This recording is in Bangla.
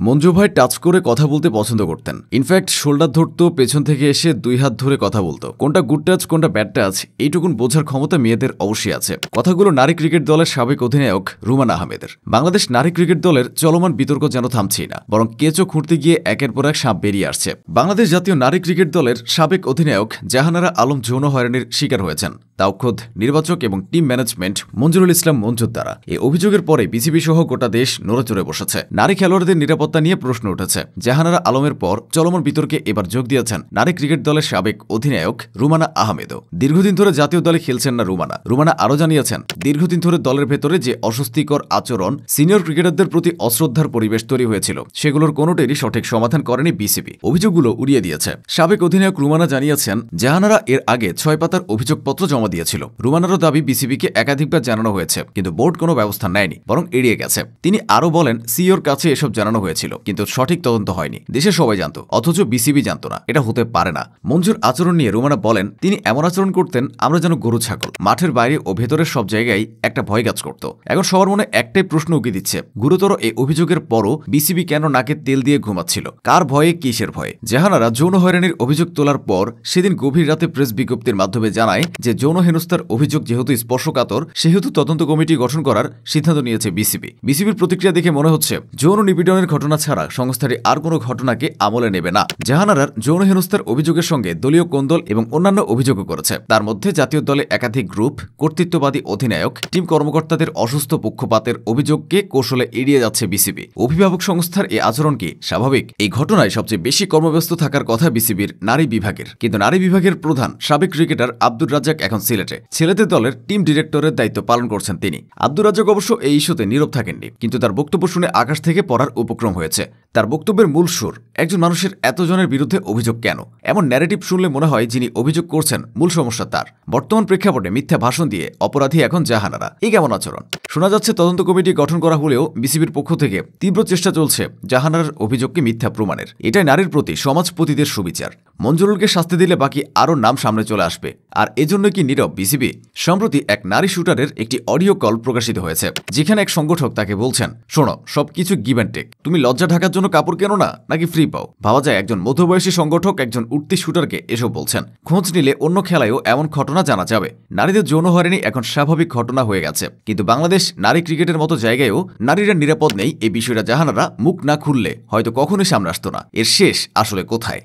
মঞ্জু ভাই টাচ করে কথা বলতে পছন্দ করতেন। ইনফ্যাক্ট শোল্ডার ধরতো, পেছন থেকে এসে 2 হাত ধরে কথা বলতো। কোনটা গুড টাচ কোনটা ব্যাড টাচ এইটুকুন বোঝার ক্ষমতা মেয়েদের অবশ্যই আছে। কথাগুলো নারী ক্রিকেট দলের সাবেক অধিনায়ক রুমানা আহমেদের। বাংলাদেশ নারী ক্রিকেট দলের চলমান বিতর্ক যেন থামছেই না, বরং কেঁচো খুঁড়তে গিয়ে একের পর এক সাপ বেরিয়ে আসছে। বাংলাদেশ জাতীয় নারী ক্রিকেট দলের সাবেক অধিনায়ক জাহানারা আলম যৌন হয়রানির শিকার হয়েছেন, তাও খোদ নির্বাচক এবং টিম ম্যানেজমেন্ট মঞ্জুরুল ইসলাম মঞ্জুর দ্বারা। এই অভিযোগের পরে বিসিবি সহ গোটা দেশ নড়েচড়ে বসেছে। নারী খেলোয়াড়দের নিরাপত্তা নিয়ে প্রশ্ন উঠেছে। জাহানারা আলমের পর চলমান বিতর্কে এবার যোগ দিয়েছেন নারী ক্রিকেট দলের সাবেক অধিনায়ক রুমানা আহমেদও। দীর্ঘদিন ধরে জাতীয় দলে খেলছেন না রুমানা আরও জানিয়েছেন, দীর্ঘদিন ধরে দলের ভেতরে যে অস্বস্তিকর আচরণ, সিনিয়র ক্রিকেটারদের প্রতি অশ্রদ্ধার পরিবেশ তৈরি হয়েছিল, সেগুলোর কোনোটারই সঠিক সমাধান করেনি বিসিবি। অভিযোগগুলো উড়িয়ে দিয়েছে। সাবেক অধিনায়ক রুমানা জানিয়েছেন, জাহানারা এর আগে 6 পাতার অভিযোগপত্র জমা দিয়েছিল। রুমানারও দাবি বিসিবিকে একাধিকবার জানানো হয়েছে, কিন্তু বোর্ড কোনো ব্যবস্থা নেয়নি, বরং এড়িয়ে গেছে। তিনি আরও বলেন, সিইওর কাছে এসব জানানো হয়েছিল, কিন্তু সঠিক তদন্ত হয়নি। দেশে সবাই জানত, অথচ বিসিবি জানত না। এটা হতে পারে না। মঞ্জুর আচরণ নিয়ে রুমানা বলেন, তিনি এমন আচরণ করতেন আমরা যেন গরু ছাগল। মাঠের বাইরে ও ভেতরের সব জায়গায় একটা ভয় কাজ করত। এখন সবার মনে একটাই প্রশ্ন উকি দিচ্ছে, গুরুতর এই অভিযোগের পরও বিসিবি কেন নাকে তেল দিয়ে ঘুমাচ্ছিল? কার ভয়ে, কিসের ভয়ে? জাহানারা যৌন হয়রানির অভিযোগ তোলার পর সেদিন গভীর রাতে প্রেস বিজ্ঞপ্তির মাধ্যমে জানায় যে যৌন হেনস্থার অভিযোগ যেহেতু স্পর্শকাতর, সেহেতু তদন্ত কমিটি গঠন করার সিদ্ধান্ত নিয়েছে বিসিবি। বিসিবির প্রতিক্রিয়া দেখে মনে হচ্ছে যৌন নিপীড়নের ঘটনা ছাড়া সংস্থাটি আর কোনো ঘটনাকে আমলে নেবে না। জাহানারার যৌন হেনস্থার অভিযোগের সঙ্গে দলীয় কোন্দল এবং অন্যান্য অভিযোগও করেছে। তার মধ্যে জাতীয় দলে একাধিক গ্রুপ, কর্তৃত্ববাদী অধিনায়ক, টিম কর্মকর্তাদের অসুস্থ পক্ষপাতের অভিযোগকে কৌশলে এড়িয়ে যাচ্ছে বিসিবি। অভিভাবক সংস্থার এই আচরণ কি স্বাভাবিক? এই ঘটনায় সবচেয়ে বেশি কর্মব্যস্ত থাকার কথা বিসিবির নারী বিভাগের, কিন্তু নারী বিভাগের প্রধান সাবেক ক্রিকেটার আব্দুর রাজ্জাক এখন সিলেটে। ছেলেদের দলের টিম ডিরেক্টরের দায়িত্ব পালন করছেন তিনি। আব্দুর রাজ্জাক অবশ্য এই ইস্যুতে নীরব থাকেননি, কিন্তু তার বক্তব্য শুনে আকাশ থেকে পড়ার উপক্রম হয়েছে। তার বক্তব্যের মূল সুর, একজন মানুষের এতজনের বিরুদ্ধে অভিযোগ কেন? এমন ন্যারেটিভ শুনলে মনে হয় যিনি অভিযোগ করছেন মূল সমস্যা তার। বর্তমান প্রেক্ষাপটে মিথ্যা ভাষণ দিয়ে অপরাধী এখন জাহানারা। এই কেমন আচরণ? শোনা যাচ্ছে তদন্ত কমিটি গঠন করা হলেও বিসিবির পক্ষ থেকে তীব্র চেষ্টা চলছে জাহানারার অভিযোগকে মিথ্যা প্রমাণের। এটাই নারীর প্রতি সমাজপতিদের সুবিচার। মঞ্জুরুলকে শাস্তি দিলে বাকি আরও নাম সামনে চলে আসবে। আর এজন্য কি নীরব বিসিবি? সম্প্রতি এক নারী শুটারের একটি অডিও কল প্রকাশিত হয়েছে, যেখানে এক সংগঠক তাকে বলছেন, শোনো, সবকিছু গিভ অ্যান্ড টেক। তুমি লজ্জা ঢাকার জন্য কাপড় কেনো না, নাকি ফ্রি পাও? ভাবা যায় একজন মধ্যবয়সী সংগঠক একজন উঠতি শুটারকে এসব বলছেন। খোঁজ নিলে অন্য খেলায়ও এমন ঘটনা জানা যাবে। নারীদের যৌন হয়রানি এখন স্বাভাবিক ঘটনা হয়ে গেছে, কিন্তু বাংলাদেশ নারী ক্রিকেটের মতো জায়গায়ও নারীরা নিরাপদ নেই। এই বিষয়টা জাহানারা মুখ না খুললে হয়তো কখনোই সামনে আসতো না। এর শেষ আসলে কোথায়?